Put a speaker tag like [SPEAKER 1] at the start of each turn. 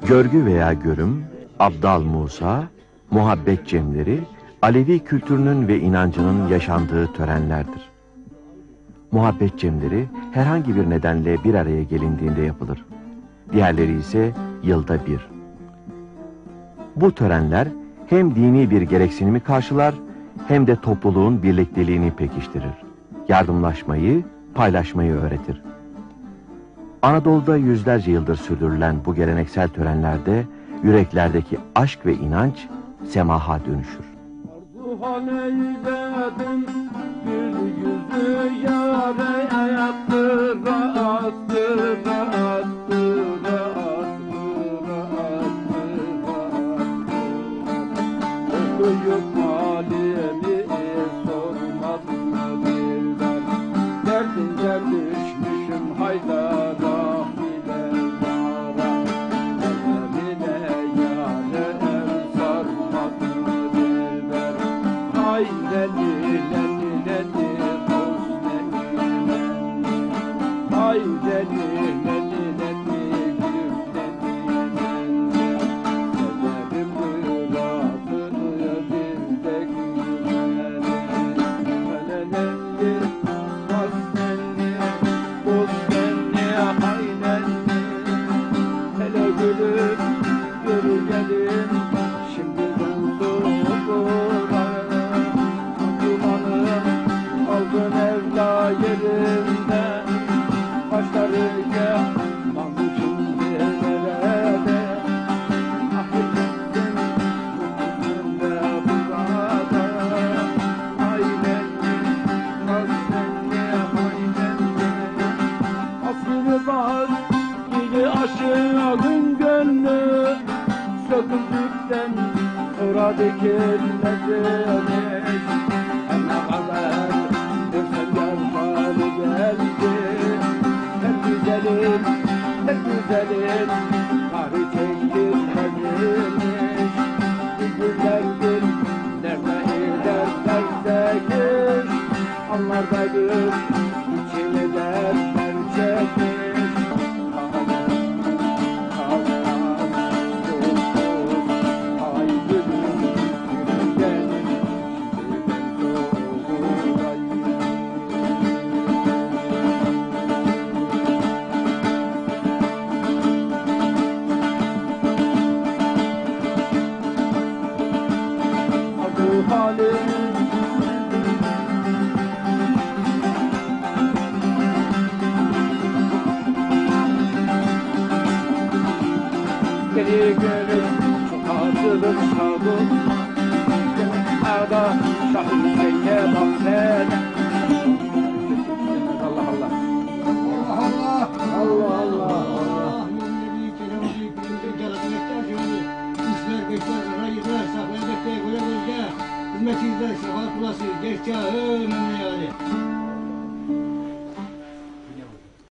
[SPEAKER 1] Görgü veya görüm, Abdal Musa, muhabbet cemleri, Alevi kültürünün ve inancının yaşandığı törenlerdir. Muhabbet cemleri herhangi bir nedenle bir araya gelindiğinde yapılır. Diğerleri ise yılda bir. Bu törenler hem dini bir gereksinimi karşılar hem de topluluğun birlikteliğini pekiştirir. Yardımlaşmayı, paylaşmayı öğretir. Anadolu'da yüzlerce yıldır sürdürülen bu geleneksel törenlerde yüreklerdeki aşk ve inanç semaha dönüşür.
[SPEAKER 2] Arzuhan eyledim bir yüzü yâre attıra attıra attıra attıra attıra okuyup halimi sormadın birler derdince düşmüşüm haydara aşığın gönlü söküldükten sonra dikilmezmiş. Ne kadar dersen yarşalı geldi. Hep güzelim, hep güzelim, tarih çekilmezmiş. Güzeldir, nerede derlerse anlardadır, içine derler çekmiş. Geri görür hazırlık sağlık Ağda şahitliğe bak sen Allah Allah Allah Allah Allah Allah Üstler beşler rayılar sahledekte göre gözde Hürmetizler şafak kulası Geçça önemli yani